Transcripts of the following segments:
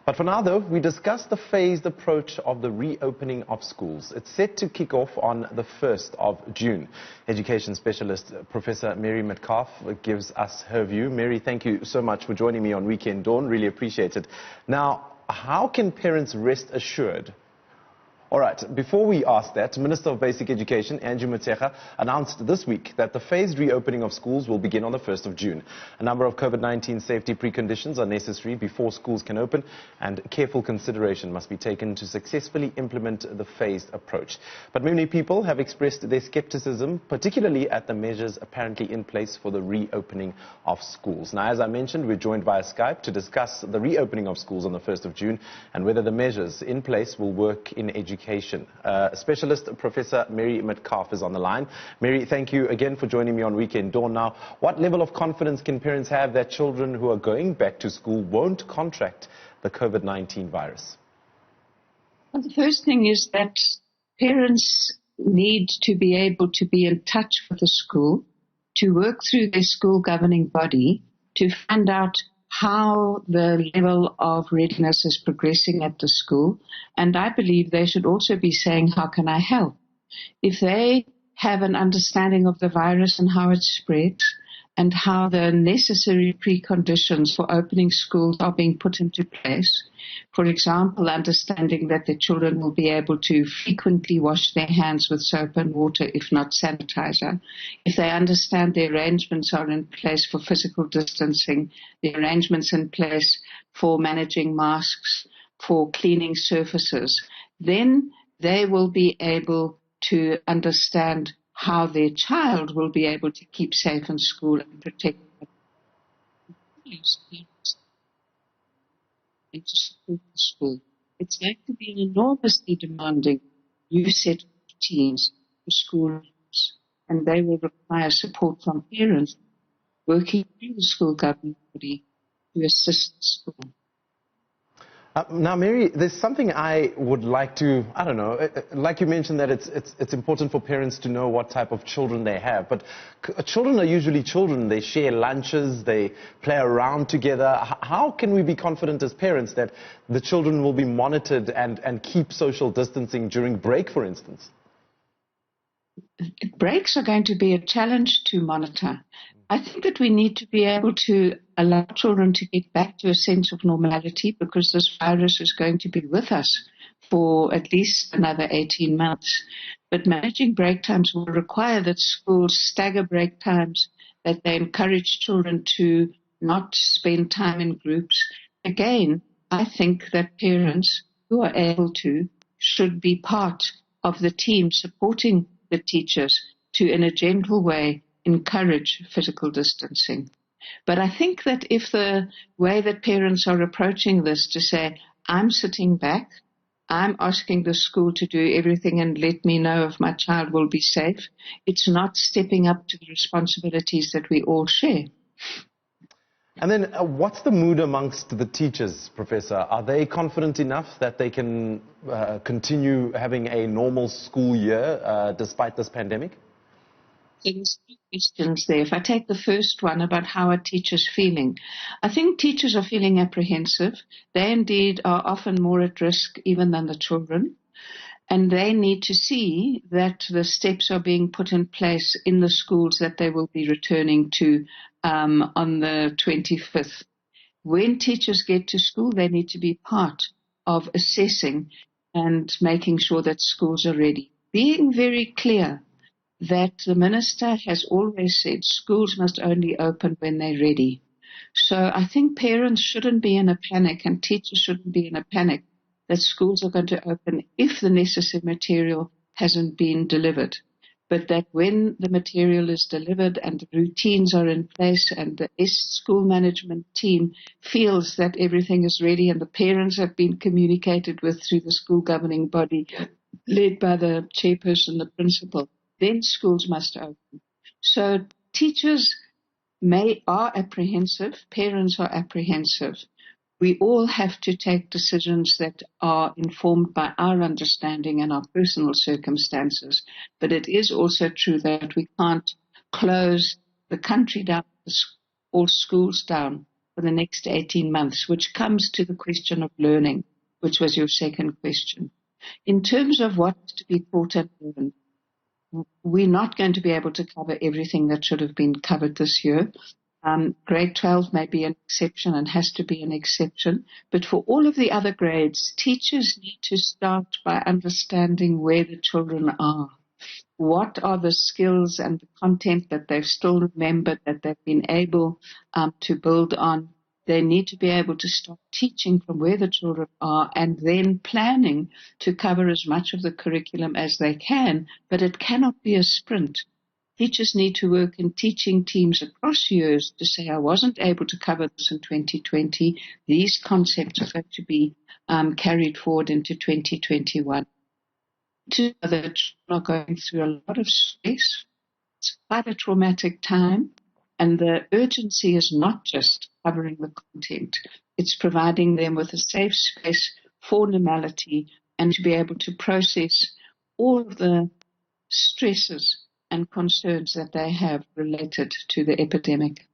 But for now, though, we discuss the phased approach of the reopening of schools. It's set to kick off on the 1st of June. Education specialist Professor Mary Metcalfe gives us her view. Mary, thank you so much for joining me on Weekend Dawn. Really appreciate it. Now, how can parents rest assured? All right, before we ask that, Minister of Basic Education Angie Motshekga announced this week that the phased reopening of schools will begin on the 1st of June. A number of COVID-19 safety preconditions are necessary before schools can open, and careful consideration must be taken to successfully implement the phased approach. But many people have expressed their skepticism, particularly at the measures apparently in place for the reopening of schools. Now, as I mentioned, we're joined via Skype to discuss the reopening of schools on the 1st of June and whether the measures in place will work in education. Specialist Professor Mary Metcalfe is on the line. Mary, thank you again for joining me on Weekend Dawn. Now, what level of confidence can parents have that children who are going back to school won't contract the COVID-19 virus? Well, the first thing is that parents need to be able to be in touch with the school, to work through their school governing body, to find out how the level of readiness is progressing at the school. And I believe they should also be saying, how can I help? If they have an understanding of the virus and how it spreads, and how the necessary preconditions for opening schools are being put into place. For example, understanding that the children will be able to frequently wash their hands with soap and water, if not sanitizer. If they understand the arrangements are in place for physical distancing, the arrangements in place for managing masks, for cleaning surfaces, then they will be able to understand how their child will be able to keep safe in school and protect them. And to support the school. It's going to be an enormously demanding new set of routines for school, and they will require support from parents working through the school government body to assist the school. Now, Mary, there's something I would like to, I don't know, like you mentioned that it's important for parents to know what type of children they have, but children are usually children. They share lunches, they play around together. How can we be confident as parents that the children will be monitored and keep social distancing during break, for instance? Breaks are going to be a challenge to monitor. I think that we need to be able to allow children to get back to a sense of normality, because this virus is going to be with us for at least another 18 months. But managing break times will require that schools stagger break times, that they encourage children to not spend time in groups. Again, I think that parents who are able to should be part of the team supporting the teachers to, in a gentle way, encourage physical distancing. But I think that if the way that parents are approaching this, to say, I'm sitting back, I'm asking the school to do everything and let me know if my child will be safe, it's not stepping up to the responsibilities that we all share. And then what's the mood amongst the teachers, Professor? Are they confident enough that they can continue having a normal school year despite this pandemic? There's two questions there. If I take the first one about how are teachers feeling, I think teachers are feeling apprehensive. They indeed are often more at risk even than the children. And they need to see that the steps are being put in place in the schools that they will be returning to on the 25th. When teachers get to school, they need to be part of assessing and making sure that schools are ready. Being very clear that the minister has always said schools must only open when they're ready. So I think parents shouldn't be in a panic and teachers shouldn't be in a panic that schools are going to open if the necessary material hasn't been delivered. But that when the material is delivered and the routines are in place and the school management team feels that everything is ready and the parents have been communicated with through the school governing body led by the chairperson, the principal, then schools must open. So teachers are apprehensive, parents are apprehensive. We all have to take decisions that are informed by our understanding and our personal circumstances. But it is also true that we can't close the country down, all schools down, for the next 18 months, which comes to the question of learning, which was your second question. In terms of what's to be taught and learned, we're not going to be able to cover everything that should have been covered this year. Grade 12 may be an exception and has to be an exception, but for all of the other grades, teachers need to start by understanding where the children are. What are the skills and the content that they've still remembered, that they've been able to build on? They need to be able to start teaching from where the children are and then planning to cover as much of the curriculum as they can, but it cannot be a sprint. Teachers need to work in teaching teams across years to say, I wasn't able to cover this in 2020. These concepts are going to be carried forward into 2021. The children are going through a lot of stress. It's quite a traumatic time. And the urgency is not just covering the content. It's providing them with a safe space for normality and to be able to process all of the stresses and concerns that they have related to the epidemic.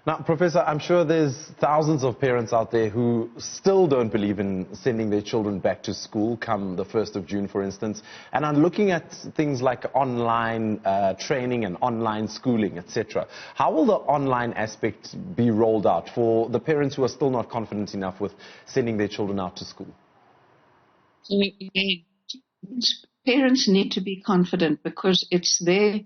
Now, Professor, I'm sure there's thousands of parents out there who still don't believe in sending their children back to school come the 1st of June, for instance, and are looking at things like online training and online schooling, etc. How will the online aspect be rolled out for the parents who are still not confident enough with sending their children out to school? Parents need to be confident because it's their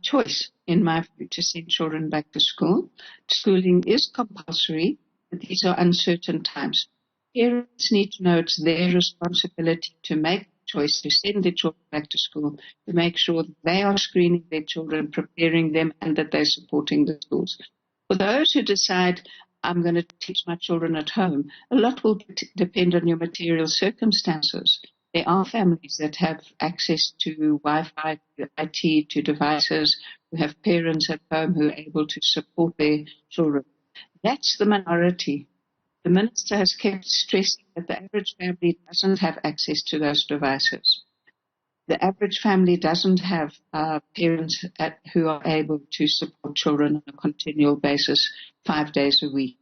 choice, in my view, to send children back to school. Schooling is compulsory, but these are uncertain times. Parents need to know it's their responsibility to make the choice to send their children back to school, to make sure that they are screening their children, preparing them, and that they're supporting the schools. For those who decide, I'm going to teach my children at home, a lot will depend on your material circumstances. There are families that have access to Wi-Fi, to IT, to devices, who have parents at home who are able to support their children. That's the minority. The minister has kept stressing that the average family doesn't have access to those devices. The average family doesn't have parents who are able to support children on a continual basis 5 days a week.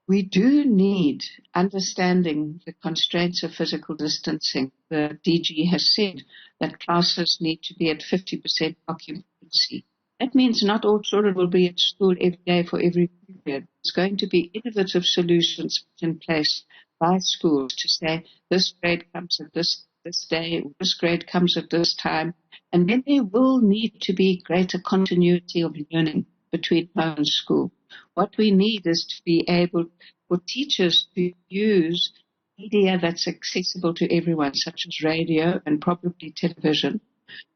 We do need understanding the constraints of physical distancing. The DG has said that classes need to be at 50% occupancy. That means not all children will be at school every day for every period. There's going to be innovative solutions put in place by schools to say this grade comes at this day, this grade comes at this time, and then there will need to be greater continuity of learning between home and school. What we need is to be able for teachers to use media that's accessible to everyone, such as radio and probably television,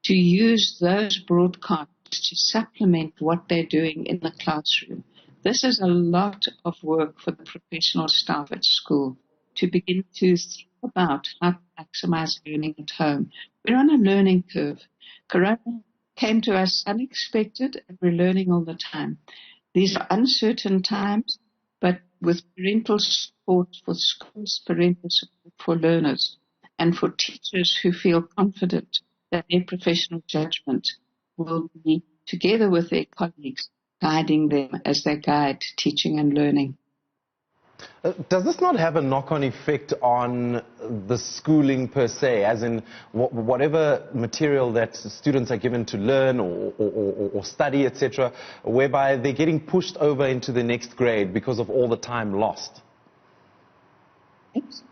to use those broadcasts to supplement what they're doing in the classroom. This is a lot of work for the professional staff at school to begin to think about how to maximize learning at home. We're on a learning curve. Corona came to us unexpected, and we're learning all the time. These are uncertain times, but with parental support for schools, parental support for learners, and for teachers who feel confident that their professional judgment will be, together with their colleagues, guiding them as they guide teaching and learning. Does this not have a knock-on effect on the schooling per se, as in whatever material that students are given to learn or study, etc., whereby they're getting pushed over into the next grade because of all the time lost? Catch-up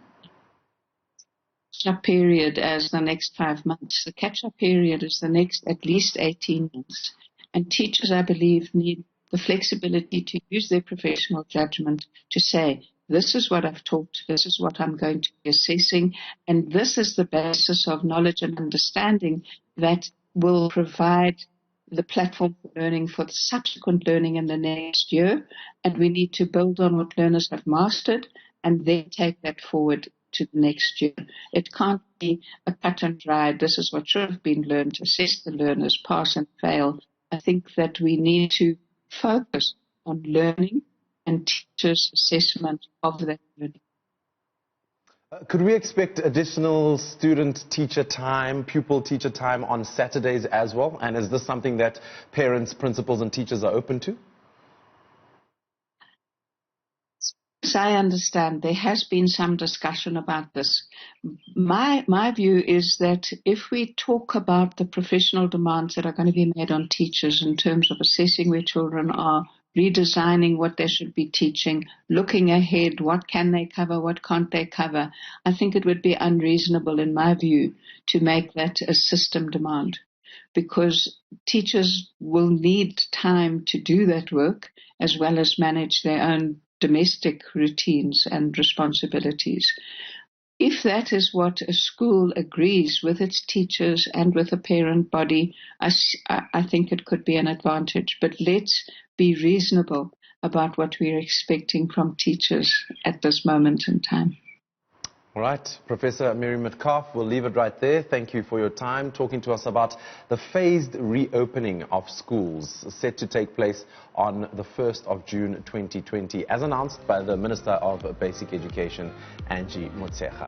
period as the next 5 months. The catch-up period is the next at least 18 months. And teachers, I believe, need the flexibility to use their professional judgment to say, this is what I've taught, this is what I'm going to be assessing, and this is the basis of knowledge and understanding that will provide the platform for learning for the subsequent learning in the next year. And we need to build on what learners have mastered and then take that forward to the next year. It can't be a cut and dry, this is what should have been learned, assess the learners, pass and fail. I think that we need to focus on learning and teachers' assessment of that learning. Could we expect additional student-teacher time, pupil-teacher time on Saturdays as well? And is this something that parents, principals and teachers are open to? as I understand, there has been some discussion about this. My view is that if we talk about the professional demands that are going to be made on teachers in terms of assessing where children are, redesigning what they should be teaching, looking ahead, what can they cover, what can't they cover, I think it would be unreasonable, in my view, to make that a system demand, because teachers will need time to do that work as well as manage their own domestic routines and responsibilities. If that is what a school agrees with its teachers and with the parent body, I think it could be an advantage. But let's be reasonable about what we're expecting from teachers at this moment in time. All right, Professor Mary Metcalfe, we'll leave it right there. Thank you for your time talking to us about the phased reopening of schools set to take place on the 1st of June 2020, as announced by the Minister of Basic Education, Angie Motshekga.